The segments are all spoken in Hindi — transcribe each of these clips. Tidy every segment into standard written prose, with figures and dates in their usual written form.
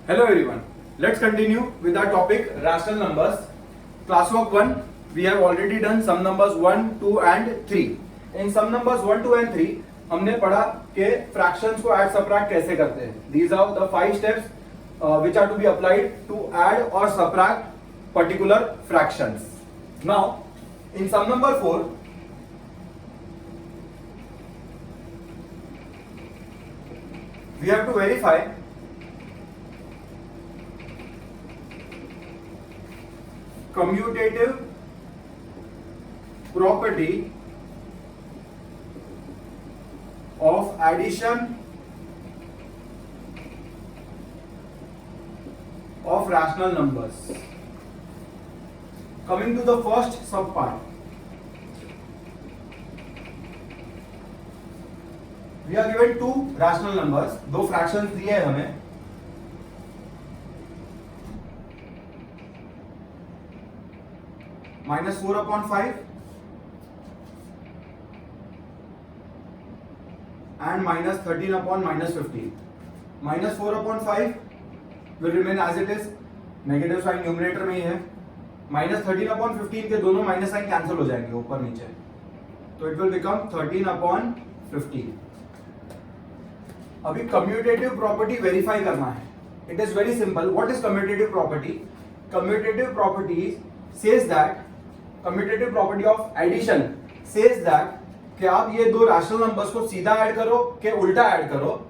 Hello everyone. Let's continue with our topic rational numbers. Classwork 1, we have already done sum numbers 1, 2 and 3. In sum numbers 1, 2 and 3 हमने पढ़ा कि fractions को add subtract कैसे करते हैं. These are the 5 steps which are to be applied to add or subtract particular fractions. Now in sum number 4 we have to verify commutative property of addition of rational numbers. Coming to the first sub part, we are given two rational numbers, दो fractions दिए हैं हमें. -4/5 and -13/-15. -4/5 will remain as it is, negative sign numerator में ही है. -13/15 के दोनों माइनस साइन कैंसिल हो जाएंगे ऊपर नीचे, तो इट विल बिकम 13/15. अभी कम्यूटेटिव प्रॉपर्टी वेरीफाई करना है. It is very simple. What is commutative property? Commutative property says that commutative property of addition says that कि आप ये दो रैशनल नंबर्स को सीधा ऐड करो कि उल्टा ऐड करो.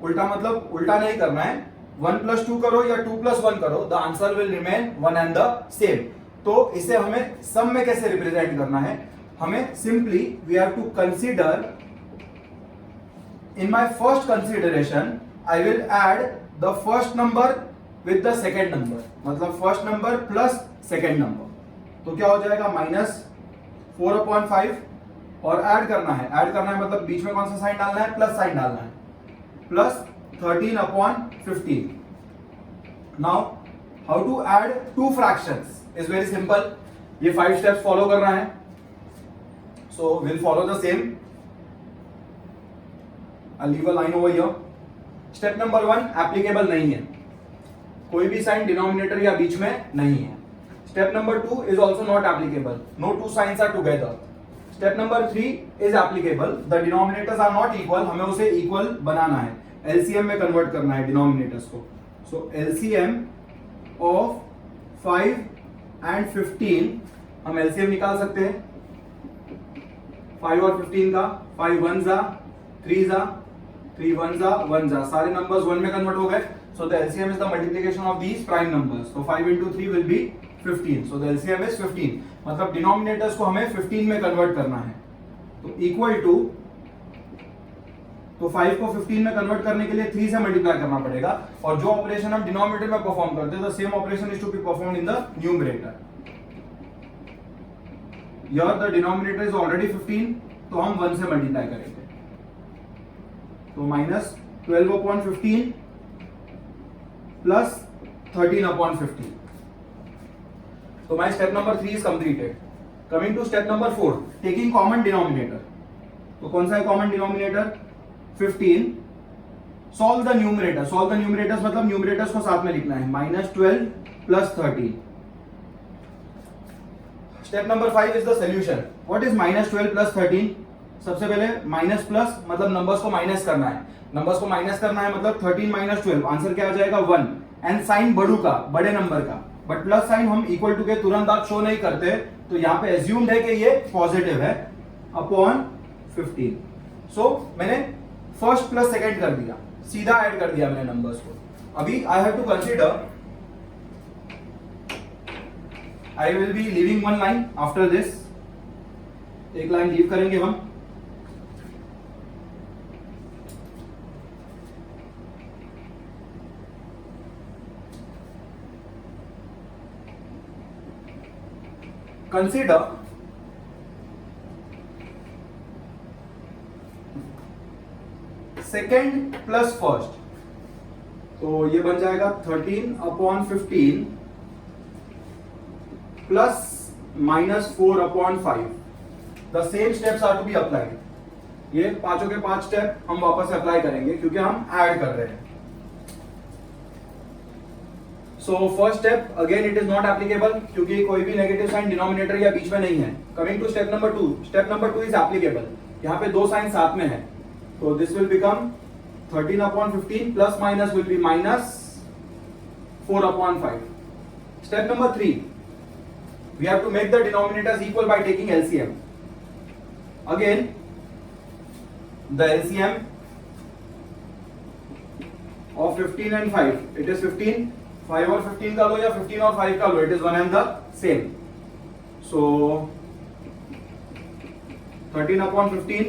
उल्टा मतलब उल्टा नहीं करना है. 1 + 2 करो या 2 + 1 करो, the answer will remain one and the same. तो इसे हमें सम में कैसे रिप्रेजेंट करना है? हमें simply we have to consider in my first consideration I will add the first number with the second number. मतलब first number plus second number. तो क्या हो जाएगा? -4/5 और ऐड करना है. ऐड करना है मतलब बीच में कौन सा साइन डालना है? प्लस साइन डालना है. Plus 13/15. Now how to add two fractions is very simple. ये 5 स्टेप्स फॉलो करना है. So will follow the same. I'll leave a line over here. Step number 1 applicable नहीं है. कोई भी साइन डिनोमिनेटर या बीच में नहीं है. Step number 2 is also not applicable. No two signs are together. Step number 3 is applicable. The denominators are not equal. हमें उसे equal बनाना है. LCM में convert करना है denominators को. So LCM of 5 and 15 हम LCM निकाल सकते हैं. 5 और 15 का 5 1 जा 3 जा 3 1 जा 1 जा, सारे नंबर्स 1 में कन्वर्ट हो गए. So the LCM is the multiplication of these prime numbers. तो 5 × 3 will be 15. So the LCM is 15. मतलब डिनोमिनेटर्स को हमें 15 में कन्वर्ट करना है. तो इक्वल टू, तो 5 को 15 में कन्वर्ट करने के लिए 3 से मल्टीप्लाई करना पड़ेगा. और जो ऑपरेशन हम डिनोमिनेटर में परफॉर्म करते हैं, the same operation is to be performed in the numerator. Here the denominator is already 15, तो हम 1 से मल्टीप्लाई करेंगे. तो -12/15 प्लस 13/15. तो my step number 3 is completed. Coming to step number 4, taking common denominator. तो कौन सा है common denominator? 15. Solve the numerator. Solve the numerators मतलब न्यूमरेटर्स को साथ में लिखना है. -12 + 13. Step number 5 is the solution. What is -12 + 13? सबसे पहले माइनस प्लस मतलब नंबर्स को माइनस करना है. नंबर्स को माइनस करना है मतलब 13 - 12, आंसर क्या आ जाएगा? 1. एंड साइन बड़ू का, बड़े नंबर का. बट प्लस साइन हम इक्वल टू के तुरंत आप शो नहीं करते, तो यहाँ पे एज्यूम्ड है कि ये पॉजिटिव है अपॉन 15. सो मैंने फर्स्ट प्लस सेकंड कर दिया, सीधा ऐड कर दिया मैंने नंबर्स को. अभी I have to consider, I will be leaving one line after this. एक लाइन लीव करेंगे हम. Consider second plus first. तो ये बन जाएगा 13/15 plus -4/5. The same steps are to be applied. ये पांचों के 5 स्टेप हम वापस अप्लाई करेंगे क्योंकि हम ऐड कर रहे हैं. So first step again it is not applicable क्योंकि कोई भी नेगेटिव साइन डिनोमिनेटर या बीच में नहीं है. Coming to step number 2. Step number 2 is applicable. यहाँ पे दो साइन साथ में है तो this will become 13/15 plus minus will be minus 4/5. Step number 3 we have to make the denominators equal by taking LCM. Again the LCM of 15 and 5, it is 15. 5 और 15 का लो या 15 और 5 का लो, it is one and the same. So 13/15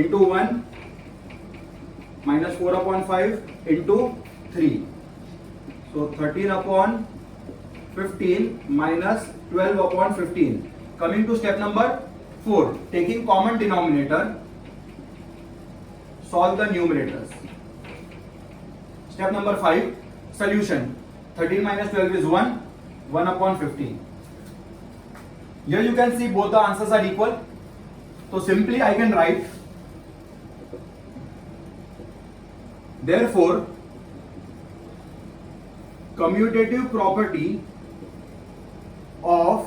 into 1 minus 4/5 into 3. So 13/15 minus 12/15. Coming to step number 4, taking common denominator, solve the numerators. Step number 5, solution. 13 minus 12 is 1, 1/15. Here you can see both the answers are equal. So simply I can write, therefore commutative property of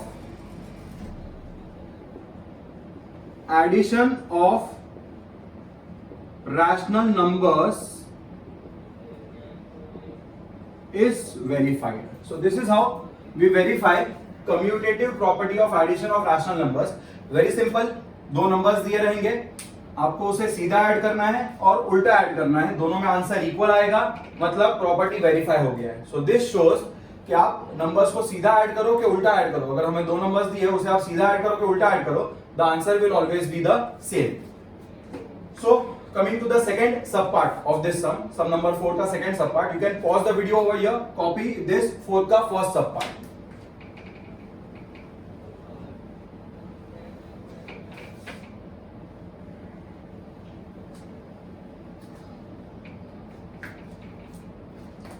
addition of rational numbers is verified. So this is how we verify commutative property of addition of rational numbers. Very simple. दो नंबर्स दिए रहेंगे, आपको उसे सीधा ऐड करना है और उल्टा ऐड करना है, दोनों में आंसर इक्वल आएगा, मतलब प्रॉपर्टी वेरीफाई हो गया है. सो दिस शोज कि आप नंबर्स को सीधा ऐड करो कि उल्टा ऐड करो. अगर हमें दो नंबर्स दिए उसे आप सीधा ऐड करो कि उल्टा ऐड करो, the answer will always be the same. So coming to the second sub part of this sum number 4 का second sub part, you can pause the video over here, copy this 4 का first sub part.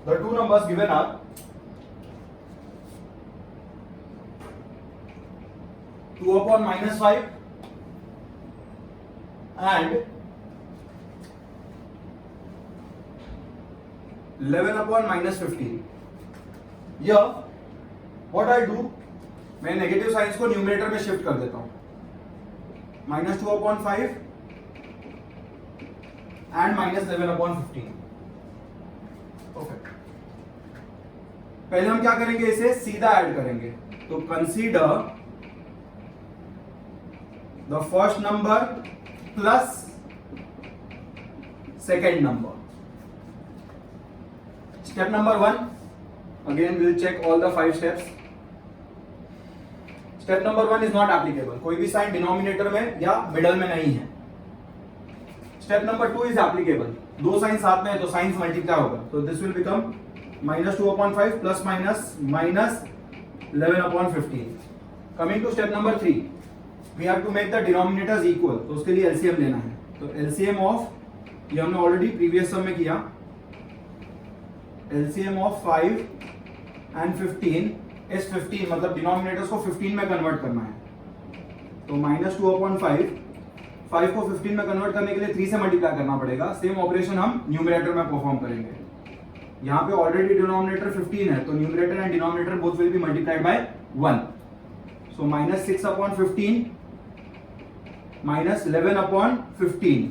The two numbers given are 2/-5 and 11/-15. Here what I do, मैं नेगेटिव साइंस को न्यूमरेटर में शिफ्ट कर देता हूं. -2/5 and -11/15. परफेक्ट. पहले हम क्या करेंगे, इसे सीधा ऐड करेंगे. तो consider the first number plus second number. Step number 1, again we'll check all the 5 steps. Step number 1 is not applicable. कोई भी साइन डिनोमिनेटर में या मिडल में नहीं है. Step number 2 is applicable. दो साइन साथ में है तो साइंस मल्टीप्लाई होगा. तो this will become -2/5 plus minus -11/15. Coming to step number 3, we have to make the denominators equal. तो उसके लिए LCM लेना है. तो LCM of, ये हमने ऑलरेडी प्रीवियस सम में किया, LCM of 5 and 15 is 15, मतलब डिनोमिनेटर्स को 15 में कन्वर्ट करना है. तो -2/5, 5 को 15 में कन्वर्ट करने के लिए 3 से मल्टीप्लाई करना पड़ेगा. सेम ऑपरेशन हम न्यूमरेटर में परफॉर्म करेंगे. यहाँ पे ऑलरेडी डिनोमिनेटर 15 है तो numerator and denominator both will be multiplied by 1. So -6/15 -11/15.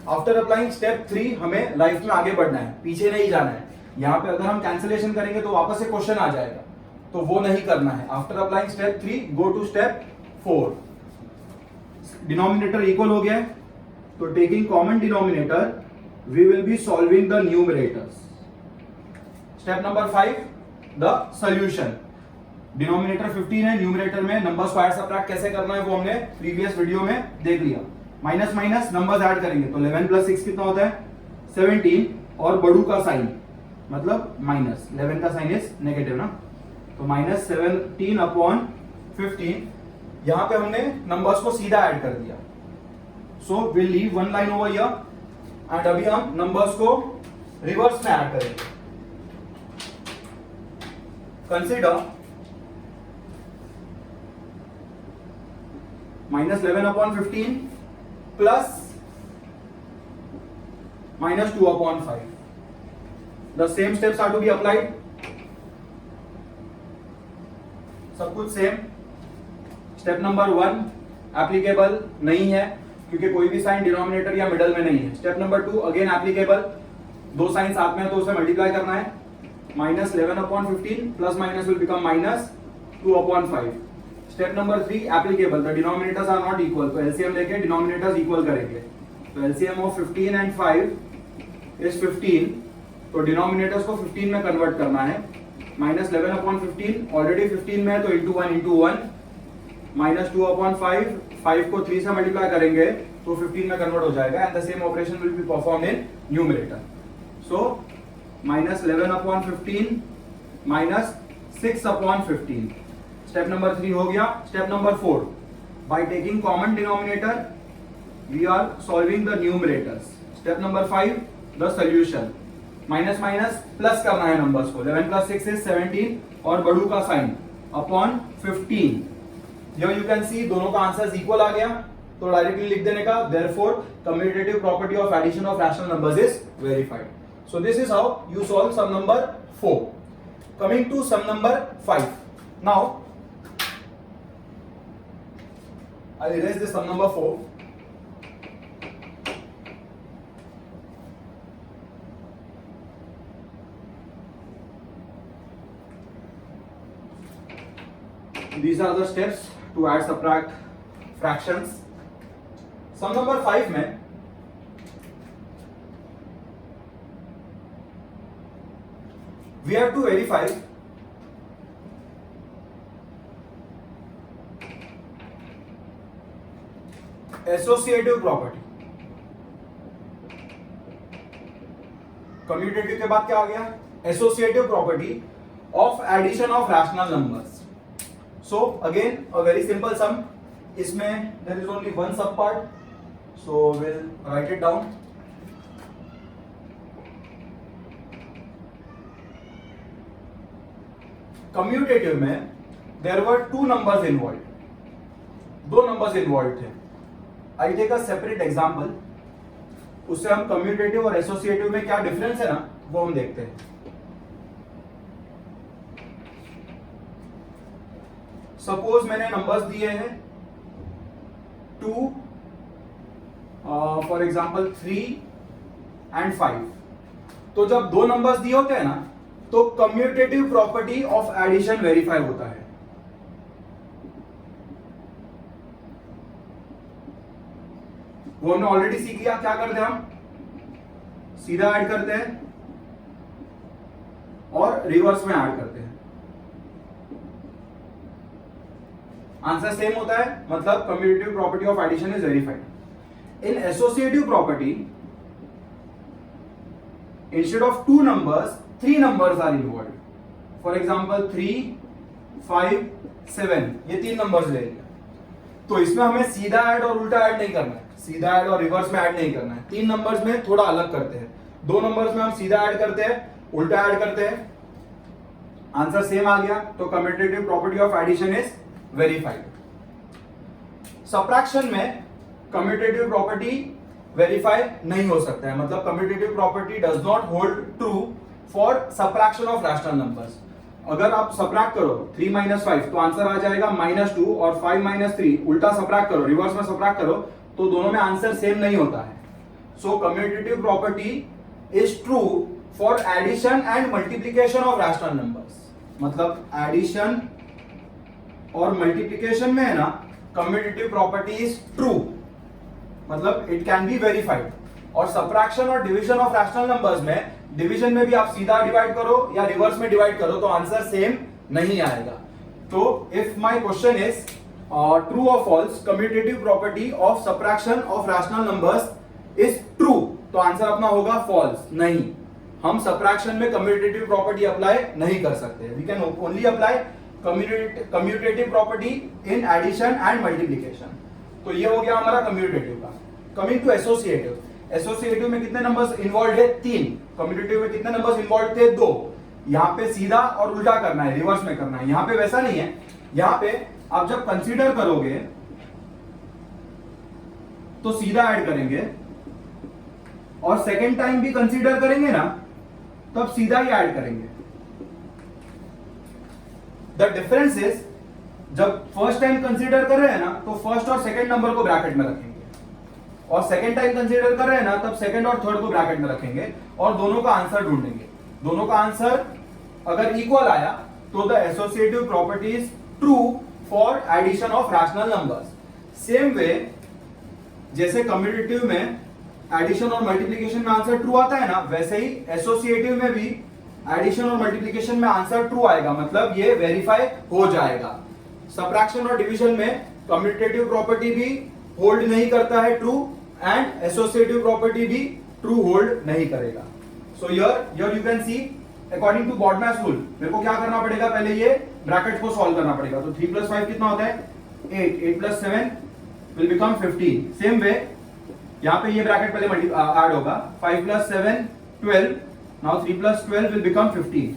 After applying step 3 हमें लाइफ में आगे बढ़ना है, पीछे नहीं जाना है. यहाँ पे अगर हम कैंसिलेशन करेंगे तो वापस से क्वेश्चन आ जाएगा, तो वो नहीं करना है. After applying step 3 go to step 4. Denominator equal हो गया है तो taking common denominator we will be solving the numerators. Step number 5, the solution. Denominator 15 है, न्यूमरेटर में नंबर स्क्वायर सबट्रैक्ट कैसे करना है वो हमने प्रीवियस वीडियो में देख लिया. माइनस माइनस नंबर्स ऐड करेंगे तो 11 + 6 कितना होता है 17, और बड़ू का साइन मतलब माइनस, 11 का साइन इज नेगेटिव ना, तो -17/15. यहां पे हमने नंबर्स को सीधा ऐड कर दिया. So will leave one line over here and अभी हम नंबर्स को रिवर्स में ऐड करेंगे. Consider -11/15 plus -2/5. The same steps are to be applied. सब कुछ सेम। स्टेप नंबर 1 एप्लीकेबल नहीं है क्योंकि कोई भी साइन डिनोमिनेटर या मिडल में नहीं है। स्टेप नंबर 2 अगेन एप्लीकेबल, दो साइन साथ में है तो उसे मल्टीप्लाई करना है। -11/15 plus minus will become -2/5। Step number 3 applicable, the denominators are not equal, तो एलसीएम लेके डिनोमिनेटर्स इक्वल करेंगे। तो एलसीएम ऑफ 15 एंड 5 इज 15, तो डिनोमिनेटर्स को 15 में कन्वर्ट करना है। -11/15 ऑलरेडी 15 में है तो इंटू 1 इंटू 1, -2/5, 5 को 3 से मल्टीप्लाई करेंगे तो 15 में कन्वर्ट हो जाएगा and the same operation will be perform in numerator. So -11/15 -6/15। Step number 3 हो गया। Step number 4, by taking common denominator we are solving the numerators. Step number 5 the solution, minus minus plus करना है नंबर्स को। 11 + 6 इज 17 और बड़ू का sine upon 15। Here you can see दोनों का आंसर इक्वल आ गया, तो डायरेक्टली लिख देने का therefore commutative property of addition of rational numbers is verified. So this is how you solve sum number 4. Coming to sum number 5. Now I'll erase this sum number 4. These are the steps to add, subtract fractions. Sum number 5 में we have to verify associative property. Commutative के बाद क्या आ गया? Associative property of addition of rational numbers. So again a very simple sum. इसमें there is only one sub part, so we'll write it down. Commutative में there were two numbers involved. दो numbers involved थे. I'll take a separate example. उससे हम commutative और associative में क्या difference है ना वो हम देखते हैं. सपोज मैंने नंबर्स दिए हैं 2 फॉर एग्जाम्पल 3 एंड 5। तो जब दो नंबर्स दिए होते हैं ना तो commutative property of addition verify होता है। वो हमने ऑलरेडी सीख लिया। क्या करते हैं हम? सीधा ऐड करते हैं और रिवर्स में ऐड करते हैं। आंसर सेम होता है, मतलब commutative property of addition is verified. In associative property instead of 2 numbers 3 numbers are involve. For example 3, 5, 7 ये 3 नंबर्स ले लिया, तो इसमें हमें सीधा ऐड और उल्टा ऐड नहीं करना है, सीधा ऐड और रिवर्स में ऐड नहीं करना है। 3 नंबर्स में थोड़ा अलग करते हैं। 2 नंबर्स में हम सीधा ऐड करते हैं, उल्टा ऐड करते हैं, आंसर सेम आ गया, तो commutative property of addition is verified. Subtraction में कम्यूटेटिव प्रॉपर्टी वेरीफाई नहीं हो सकता है, मतलब commutative property does not hold true for subtraction of rational numbers. अगर आप सबट्रैक्ट करो 3 - 5 तो आंसर आ जाएगा -2, और 5 - 3 उल्टा सबट्रैक्ट करो, रिवर्स में सबट्रैक्ट करो तो दोनों में आंसर सेम नहीं होता है। So commutative property is true for addition and multiplication of rational numbers. मतलब एडिशन और मल्टीप्लीकेशन में है ना कम्यूटेटिव प्रॉपर्टी इज ट्रू, मतलब इट कैन बी वेरीफाइड। और सबट्रैक्शन और डिवीजन ऑफ रैशनल नंबर्स में, डिवीजन में भी आप सीधा डिवाइड करो या रिवर्स में डिवाइड करो तो आंसर सेम नहीं आएगा। तो if my question is true और false, commutative property of subtraction of rational numbers is true, तो आंसर अपना होगा फॉल्स। नहीं, हम सबट्रैक्शन में कम्यूटेटिव प्रॉपर्टी अप्लाई नहीं कर सकते। We can only apply commutative property in addition and multiplication. तो ये हो गया हमारा कम्यूटेटिव का। कमिंग टू एसोसिएटिव, एसोसिएटिव में कितने नंबर्स इन्वॉल्व है? 3। कम्यूटेटिव में कितने नंबर्स इन्वॉल्व थे? 2। यहाँ पे सीधा और उल्टा करना है, रिवर्स में करना है। यहाँ पे वैसा नहीं है, यहाँ पे आप जब कंसीडर करोगे तो सीधा ऐड करेंगे, और सेकेंड टाइम भी कंसीडर करेंगे ना तब सीधा ही ऐड करेंगे। द डिफरेंस इज जब फर्स्ट टाइम कंसीडर कर रहे हैं ना तो फर्स्ट और सेकंड नंबर को ब्रैकेट में रखेंगे, और सेकंड टाइम कंसीडर कर रहे हैं ना तब सेकंड और थर्ड को ब्रैकेट में रखेंगे और दोनों का आंसर ढूंढेंगे। दोनों का आंसर अगर इक्वल आया तो the associative property is true for addition of rational numbers. Same way जैसे कम्यूटेटिव में एडिशन और मल्टीप्लिकेशन में आंसर ट्रू आता है ना, वैसे ही एसोसिएटिव में भी एडिशन और मल्टीप्लिकेशन में आंसर ट्रू आएगा, मतलब ये वेरीफाई हो जाएगा। सबट्रैक्शन और डिवीजन में कम्यूटेटिव प्रॉपर्टी भी होल्ड नहीं करता है ट्रू, एंड एसोसिएटिव प्रॉपर्टी भी ट्रू होल्ड नहीं करेगा। So here you can see according to BODMAS rule मेरे को क्या करना पड़ेगा, पहले ये ब्रैकेट को सॉल्व करना पड़ेगा। तो 3 + 5 कितना होता है 8, 8 + 7 विल बिकम 15। सेम वे यहाँ पे ये ब्रैकेट पहले ऐड होगा, 5 + 7 12, नाउ 3 + 12 विल बिकम 15।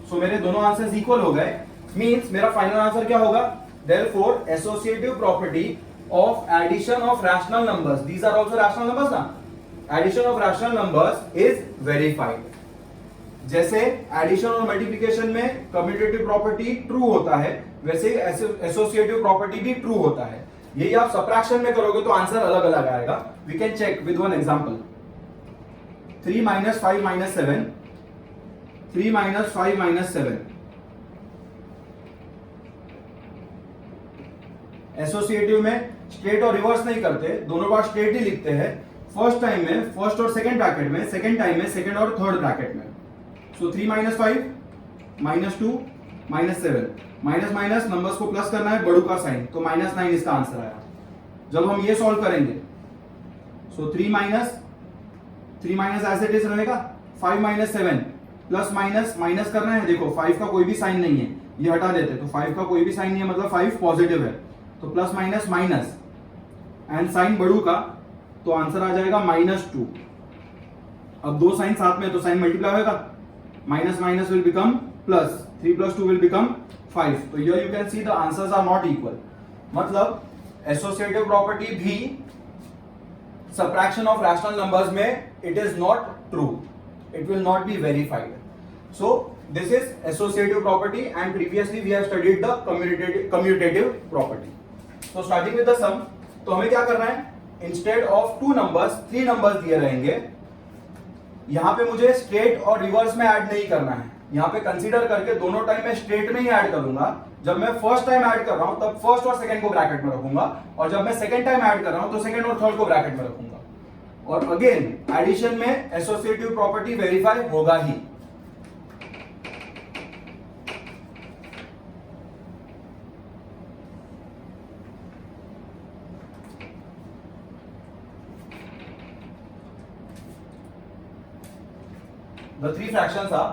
सो मेरे दोनों आंसर्स इक्वल हो गए, मींस मेरा फाइनल आंसर क्या होगा, therefore associative property of addition of rational numbers, these are also rational numbers ना, addition of rational numbers is verified। जैसे एडिशन और मल्टीप्लिकेशन में कम्यूटेटिव प्रॉपर्टी ट्रू होता है, वैसे एसोसिएटिव प्रॉपर्टी भी ट्रू होता है। यही आप सबट्रैक्शन में करोगे तो आंसर अलग अलग आएगा। We can check with one example, 3 - 5 - 7, 3 - 5 - 7। Associative में स्ट्रेट और रिवर्स नहीं करते, दोनों बार स्ट्रेट ही लिखते हैं। फर्स्ट टाइम में फर्स्ट और सेकंड ब्रैकेट में, सेकंड टाइम में सेकंड और थर्ड ब्रैकेट में। सो 3 - 5 -2 -7, माइनस माइनस नंबर्स को प्लस करना है, बड़ू का साइन, तो -9 इसका आंसर आया। जब हम ये सॉल्व करेंगे सो 3 माइनस एज इट इज रहेगा, 5 - 7 प्लस माइनस माइनस करना है। देखो 5 का कोई भी साइन नहीं है, ये हटा देते, तो 5 का कोई भी साइन नहीं है मतलब 5 पॉजिटिव है, तो plus minus minus and sign बड़ू का, तो आंसर आ जाएगा -2। अब दो साइन साथ में तो साइन मल्टीप्लाई होगा, minus minus will become plus, 3 + 2 will become 5। तो here you can see the answers are not equal, मतलब एसोसिएटिव प्रॉपर्टी भी सबट्रैक्शन ऑफ रैशनल नंबर्स में it is not true, it will not be verified. So this is associative property and previously we have studied the commutative property. So starting with the sum, तो हमें क्या करना है, instead of 2 numbers 3 numbers दिए रहेंगे। यहाँ पे मुझे स्ट्रेट और रिवर्स में ऐड नहीं करना है, यहाँ पे कंसीडर करके दोनों टाइम में स्ट्रेट में ही ऐड करूंगा। जब मैं फर्स्ट टाइम ऐड कर रहा हूं तब फर्स्ट और सेकंड को ब्रैकेट में रखूंगा, और जब मैं सेकंड टाइम ऐड कर रहा हूं तो सेकंड और थर्ड को ब्रैकेट में रखूंगा। और अगेन एडिशन में एसोसिएटिव प्रॉपर्टी वेरीफाई होगा ही। The three fractions are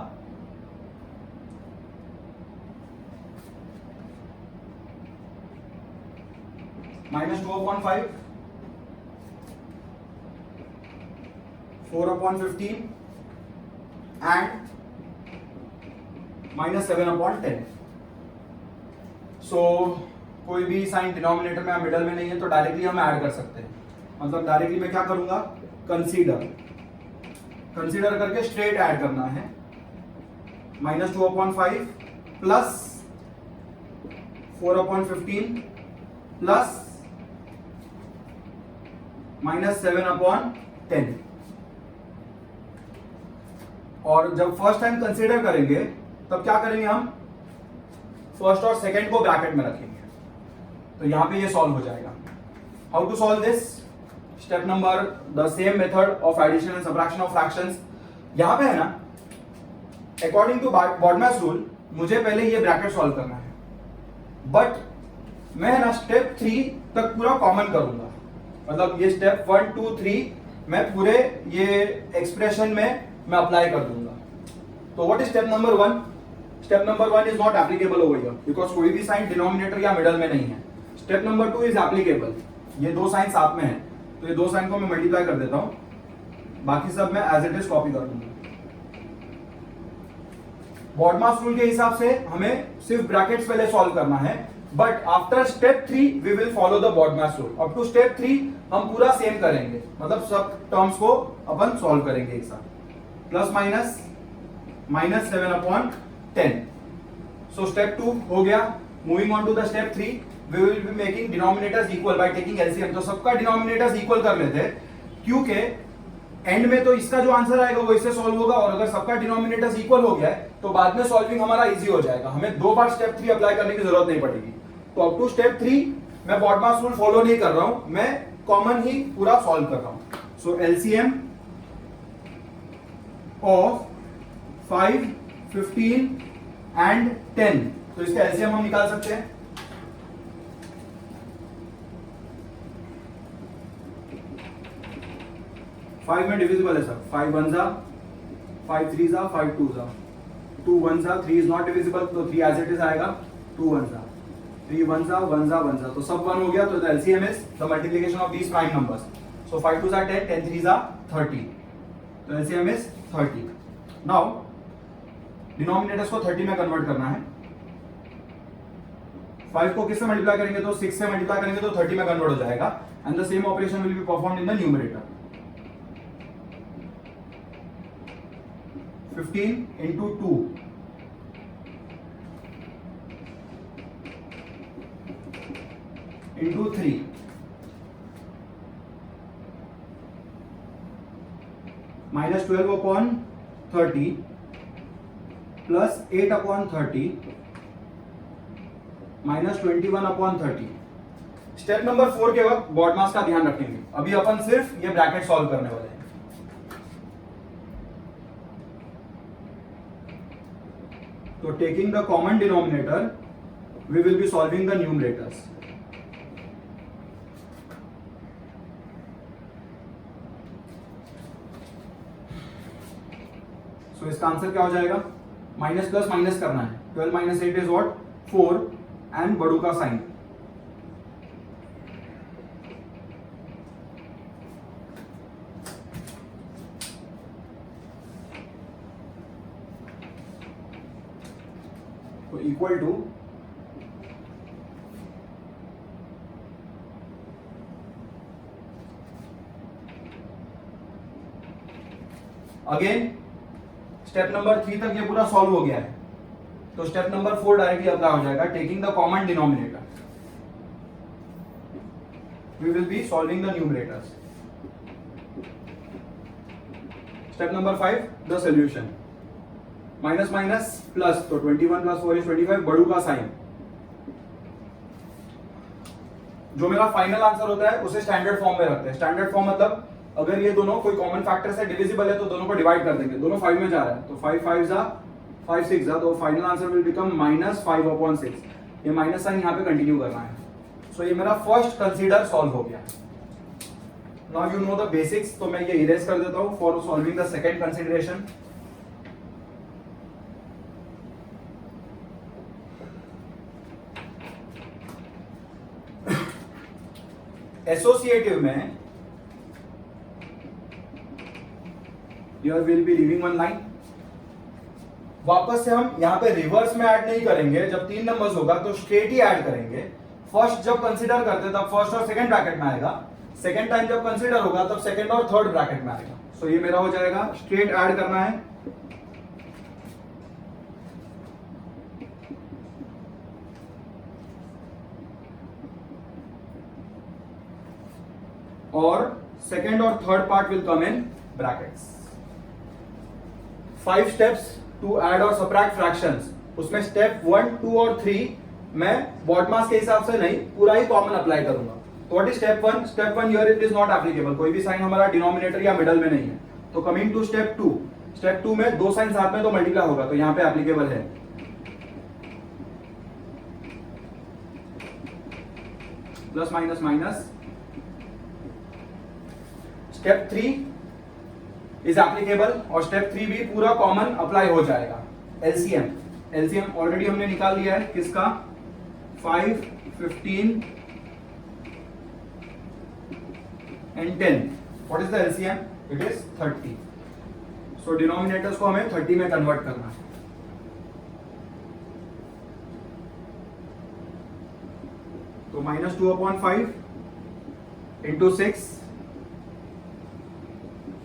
-2/5, 4/15 and -7/10। सो कोई भी साइन डिनोमिनेटर में मिडल में नहीं है तो डायरेक्टली हम ऐड कर सकते हैं। मतलब डायरेक्टली मैं क्या करूंगा, कंसीडर करके स्ट्रेट ऐड करना है, -2/5 प्लस 4/15 प्लस -7/10। और जब फर्स्ट टाइम कंसीडर करेंगे तब क्या करेंगे, हम फर्स्ट और सेकंड को ब्रैकेट में रखेंगे, तो यहां पे ये सॉल्व हो जाएगा। How to solve this, step number the same method of addition and subtraction of fractions. यहां पे है ना, अकॉर्डिंग टू बॉडमैस रूल मुझे पहले ये ब्रैकेट सॉल्व करना है, बट मैं है ना स्टेप 3 तक पूरा कॉमन करूंगा। मतलब ये स्टेप 1 2 3 मैं पूरे ये एक्सप्रेशन में मैं अप्लाई कर दूंगा। तो what is step number 1? Step number 1 is not applicable over here because कोई भी साइन डिनोमिनेटर या मिडल में नहीं है। स्टेप नंबर 2 इज एप्लीकेबल, ये दो साइन साथ में है, तो ये दो साइन को मैं मल्टीप्लाई कर देता हूं, बाकी सब मैं एज इट इज कॉपी कर दूंगा। बॉडमैस रूल के हिसाब से हमें सिर्फ ब्रैकेट्स पहले सॉल्व करना है, but after step 3 we will follow the BODMAS rule. Up to step 3 हम पूरा सेम करेंगे, मतलब सब टर्म्स को अपन सॉल्व करेंगे एक साथ, प्लस माइनस -7/10। सो स्टेप 2 हो गया, moving on to the step 3, we will be making denominators equal by taking LCM. तो सबका डिनोमिनेटर्स इक्वल कर लेते हैं, क्योंकि एंड में तो इसका जो आंसर आएगा वो इससे सॉल्व होगा, और अगर सबका डिनोमिनेटर्स इक्वल हो गया है तो बाद में सॉल्विंग हमारा इजी हो जाएगा, हमें 2 बार स्टेप 3 अप्लाई करने की जरूरत नहीं पड़ेगी। तो अप टू स्टेप 3 मैं बॉडमास रूल फॉलो नहीं कर रहा हूं, मैं कॉमन ही पूरा सॉल्व कर रहा हूं। सो एलसीएम ऑफ 5, 15 एंड 10, तो इसका एलसीएम हम निकाल सकते हैं। फाइव में डिविजिबल है सर, 5 1 जा, 5 3 जा, 5 2 जा, 2 1 जा, 3 इज नॉट डिविजिबल, तो 3 एज इट इज आएगा, 2 1 जा, 3 1 जा, 1 जा, 1 जा, तो सब 1 हो गया। तो the LCM is the multiplication of these prime numbers. So 5 2 जा 10, 10 3 जा 30, तो एलसीएम इज 30। नाउ डिनोमिनेटर्स को 30 में कन्वर्ट करना है। 5 को किससे मल्टीप्लाई करेंगे, तो 6 से मल्टीप्लाई करेंगे तो 30 में कन्वर्ट हो जाएगा, and the same operation will B performed in the numerator. 15 into 2 into 3 minus 12 upon 30 plus 8 upon 30 minus 21 upon 30। Step number 4 के वक्त बॉडमास का ध्यान रखेंगे, अभी अपन सिर्फ ये ब्रैकेट सॉल्व करने वाले हैं। So taking the common denominator, we will be solving the numerators. So इसका आंसर क्या हो जाएगा, माइनस प्लस माइनस करना है, 12 माइनस 8 इज व्हाट, 4, एंड बड़ू का साइन। तो equal to again step number 3 तक ये पूरा सॉल्व हो गया है, तो स्टेप नंबर 4 डायरेक्टली अप्लाई हो जाएगा, taking the common denominator we will be solving the numerators. Step number 5 the solution, minus minus plus, तो 21 प्लस 4 इज 25, बड़ू का साइन। जो मेरा फाइनल आंसर होता है उसे स्टैंडर्ड फॉर्म में रखते हैं। स्टैंडर्ड फॉर्म मतलब अगर ये दोनों कोई कॉमन फैक्टर से डिविजिबल है तो दोनों को डिवाइड कर देंगे, दोनों 5 में जा रहा है, तो 5 5 जा 5 6 जा, तो final answer will become minus 5 upon 6। ये माइनस साइन यहाँ पे कंटिन्यू करना है। सो ये मेरा फर्स्ट कंसीडर सॉल्व हो गया। Now you know the basics, तो मैं ये इरेज कर देता हूँ for solving the second consideration. Associative में here will be leaving one line। वापस से हम यहाँ पे रिवर्स में ऐड नहीं करेंगे, जब 3 नंबर्स होगा तो स्ट्रेट ही ऐड करेंगे। फर्स्ट जब कंसीडर करते तब फर्स्ट और सेकंड ब्रैकेट में आएगा, सेकंड टाइम जब कंसीडर होगा तब सेकंड और थर्ड ब्रैकेट में आएगा। सो ये मेरा हो जाएगा, स्ट्रेट ऐड करना है, और सेकंड और third part will come in brackets. 5 steps to add और सबट्रैक्ट फ्रैक्शंस, उसमें स्टेप 1 2 और 3 मैं बॉडमास के हिसाब से नहीं, पूरा ही कॉमन अप्लाई करूंगा। तो what is step 1? Step 1 here it is not applicable, कोई भी साइन हमारा डिनोमिनेटर या मिडल में नहीं है। तो कमिंग टू स्टेप 2, स्टेप 2 में 2 साइन साथ में तो मल्टीप्लाई होगा, तो यहां पे एप्लीकेबल है। Plus minus minus. Step 3 is applicable, और स्टेप 3 भी पूरा कॉमन अप्लाई हो जाएगा। एलसीएम, एलसीएम ऑलरेडी हमने निकाल लिया है, किसका? 5 15 and 10। What is the LCM? It is 30। So denominators को हमें 30 में कन्वर्ट करना है। तो -2/5 इंटू 6,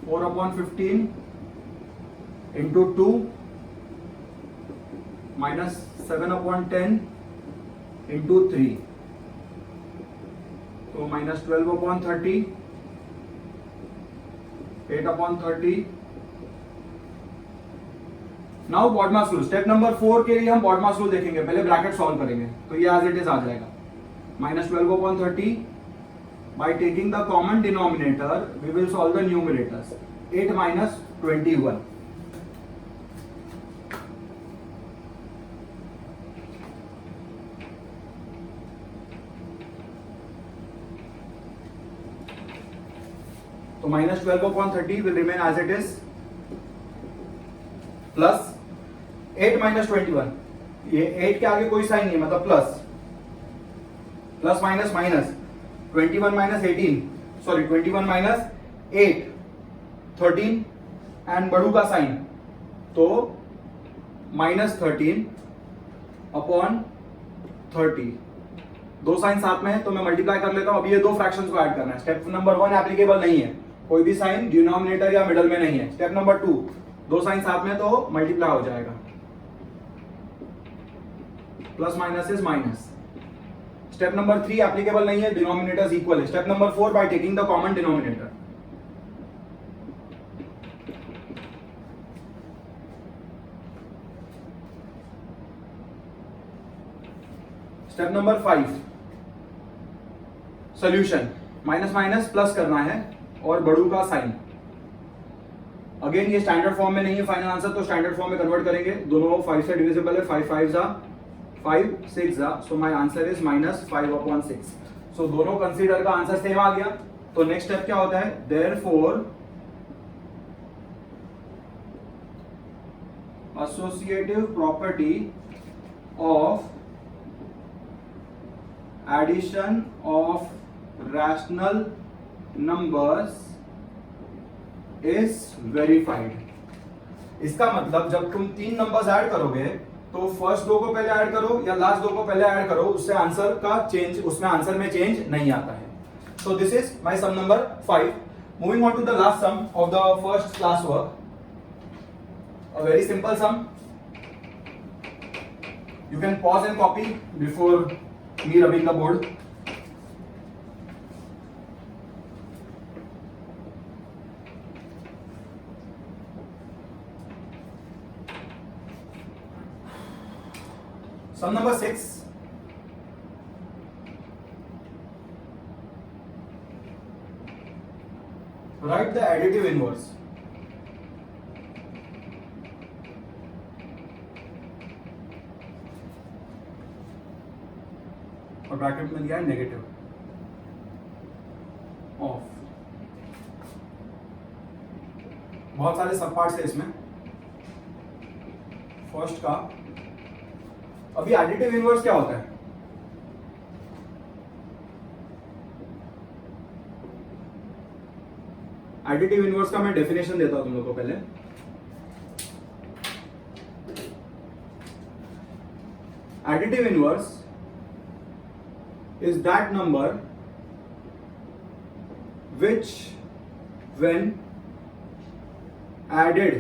4/15 into 2 minus 7/10 इंटू 3, तो -12/30, 8/30. Now BODMAS rule, step number 4 के लिए हम बॉडमास रूल देखेंगे, पहले ब्रैकेट सॉल्व करेंगे, तो ये एज इट इज आ जाएगा -12/30. By taking the common denominator we will solve the numerators. 8 - 21. तो -12/30 will remain as it is, plus 8 - 21. ये 8 के आगे कोई साइन नहीं है, मतलब plus minus minus, 21 - 18, sorry 21 - 8, 13 and बड़ू का साइन, तो -13/30. दो साइन साथ में है तो मैं मल्टीप्लाई कर लेता हूं. अभी ये दो फ्रैक्शंस को ऐड करना है. स्टेप नंबर 1 एप्लीकेबल नहीं है, कोई भी साइन डिनोमिनेटर या मिडल में नहीं है. स्टेप नंबर 2, दो साइन साथ में तो मल्टीप्लाई हो जाएगा. Plus minus is minus. Step number 3 applicable नहीं है, डिनोमिनेटर्स इक्वल है. Step number 4 by taking the common denominator. Step number 5 solution. Minus minus plus करना है और बड़ू का साइन. अगेन ये स्टैंडर्ड फॉर्म में नहीं है फाइनल आंसर, तो स्टैंडर्ड फॉर्म में कन्वर्ट करेंगे. दोनों 5 से डिविजिबल है. 5 5 जा 5, 6 जा, सो माय आंसर इज -5/6. सो दोनों कंसीडर का आंसर सेम आ गया. तो नेक्स्ट स्टेप क्या होता है, therefore associative property of addition of rational numbers is verified. इसका मतलब जब तुम 3 नंबर्स ऐड करोगे तो फर्स्ट 2 को पहले ऐड करो या लास्ट 2 को पहले ऐड करो, उससे आंसर का चेंज, उसमें आंसर में चेंज नहीं आता है. So this is my sum number 5. Moving on to the last sum of the first class work. A very simple sum. You can pause and copy before me rubbing the board. Sum number 6. Write the additive inverse. और ब्रैकेट में दिया है नेगेटिव ऑफ. बहुत सारे सब पार्ट्स है इसमें. फर्स्ट का, अभी एडिटिव इनवर्स क्या होता है? एडिटिव इनवर्स का मैं डेफिनेशन देता हूं तुम लोग को पहले. Additive inverse is that number which when added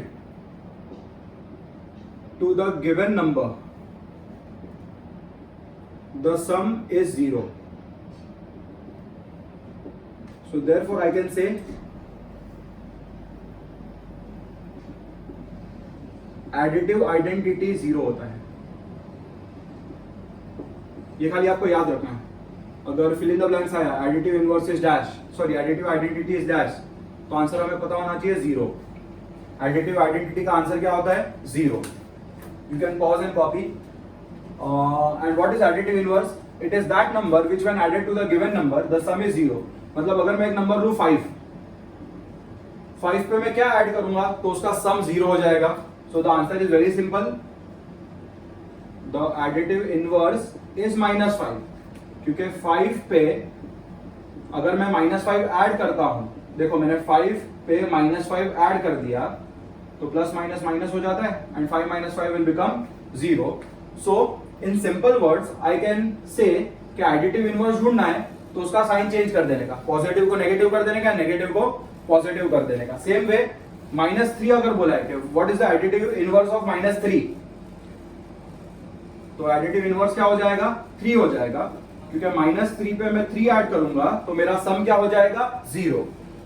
to the given number the sum is 0. So therefore I can say additive identity 0 होता है. ये खाली आपको याद रखना है. अगर फिल इन द ब्लैंक्स आया additive inverse is dash, sorry additive identity is dash, तो आंसर हमें पता होना चाहिए 0. एडिटिव आइडेंटिटी का आंसर क्या होता है? 0. You can pause and copy. And what is additive inverse? It is that number which when added to the given number the sum is 0. मतलब अगर मैं एक नंबर लूं 5 पे मैं क्या ऐड करूंगा तो उसका सम 0 हो जाएगा. So the answer is very simple. The additive inverse is -5, क्योंकि 5 पे अगर मैं -5 ऐड करता हूं, देखो मैंने 5 पे -5 ऐड कर दिया तो प्लस माइनस माइनस हो जाता है and 5 - 5 will become 0. So in simple words I can say कि एडिटिव इनवर्स ढूंढना है तो उसका साइन चेंज कर देने का, पॉजिटिव को नेगेटिव कर देने का, नेगेटिव को पॉजिटिव कर देने का. सेम वे -3 अगर बोला है कि what is the additive inverse of -3, तो एडिटिव इनवर्स क्या हो जाएगा, 3 हो जाएगा, क्योंकि -3 पे मैं 3 ऐड करूंगा तो मेरा सम क्या हो जाएगा, 0.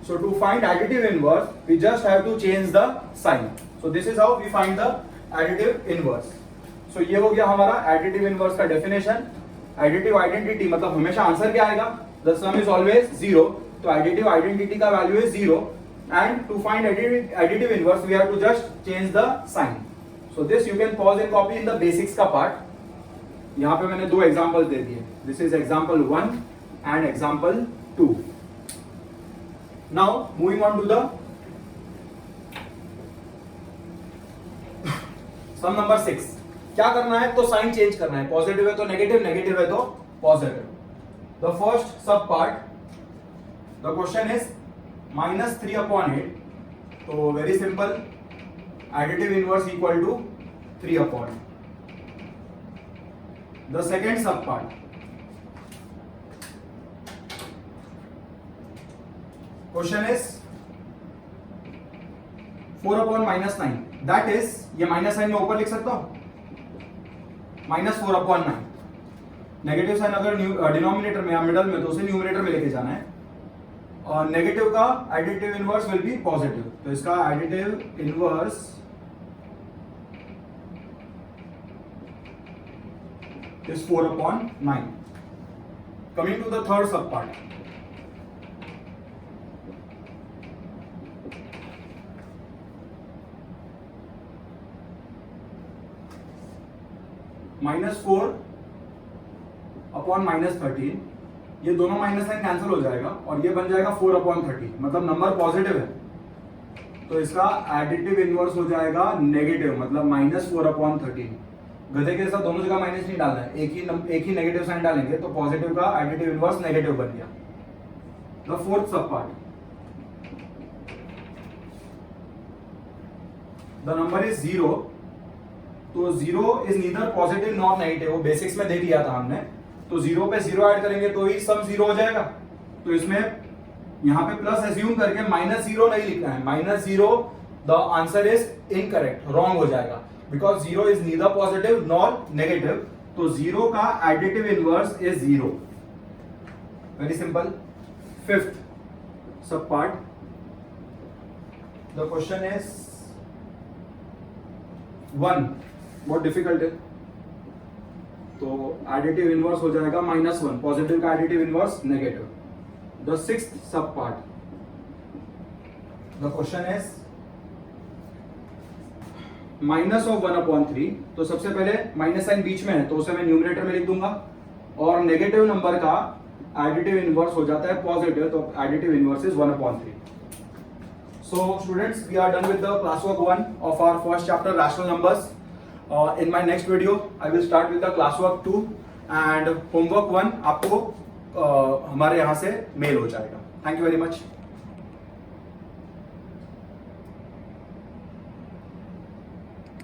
So to find additive inverse we just have to change the sign. So this is how we find the additive inverse. सो ये हो गया हमारा एडिटिव इनवर्स का डेफिनेशन. एडिटिव आइडेंटिटी मतलब हमेशा आंसर क्या आएगा, द सम इज ऑलवेज 0. तो एडिटिव आइडेंटिटी का value is 0 and to find additive inverse we have to just change the sign. So this you can pause and copy in the basics का part. यहाँ पे मैंने 2 एग्जाम्पल दे दिए. This is example 1 and example 2. Now moving on to the sum number 6. क्या करना है, तो साइन चेंज करना है. पॉजिटिव है तो नेगेटिव, नेगेटिव है तो positive. The first sub part, the question is -3/8. तो very simple, additive inverse equal to 3/. The second sub part, question is 4/-9. That is, ये माइनस साइन में ऊपर लिख सकता हूं, -4/9. नेगेटिव साइन अगर डिनोमिनेटर में या मिडल में तो उसे न्यूमरेटर में लेके जाना है. और नेगेटिव का additive inverse will be positive. तो इसका additive inverse is 4/9. Coming to the third sub part, -4/-13. ये दोनों माइनस साइन कैंसिल हो जाएगा और ये बन जाएगा 4/30. मतलब नंबर पॉजिटिव है तो इसका एडिटिव इनवर्स हो जाएगा नेगेटिव, मतलब -4/13. गधे के साथ दोनों जगह माइनस नहीं डालना है, एक ही नेगेटिव साइन डालेंगे तो पॉजिटिव का एडिटिव इनवर्स नेगेटिव बन गया. द फोर्थ सब पार्ट, द नंबर इज 0. तो 0 is neither positive nor negative, वो बेसिक्स में दे दिया था हमने. तो 0 पे 0 ऐड करेंगे तो ही सम 0 हो जाएगा. तो इसमें यहां पे प्लस एज्यूम करके -0 नहीं लिखना है. -0 the answer is incorrect, wrong हो जाएगा, because 0 is neither positive nor negative. तो 0 का additive inverse is 0. Very simple. Fifth सब पार्ट, द क्वेश्चन इज 1. बहुत डिफिकल्ट है. तो एडिटिव इनवर्स हो जाएगा -1. पॉजिटिव का additive inverse negative. The sixth सब पार्ट, द क्वेश्चन इज -1/3. तो सबसे पहले माइनस साइन बीच में है तो उसे मैं न्यूमरेटर में लिख दूंगा. और नेगेटिव नंबर का एडिटिव इनवर्स हो जाता है पॉजिटिव, तो additive inverse is 1/3. So students, we are done with the classwork 1 of our first chapter, rational numbers. In my next video, I will start with the classwork 2 and homework 1 आपको हमारे यहाँ से मेल हो जाएगा. Thank you very much.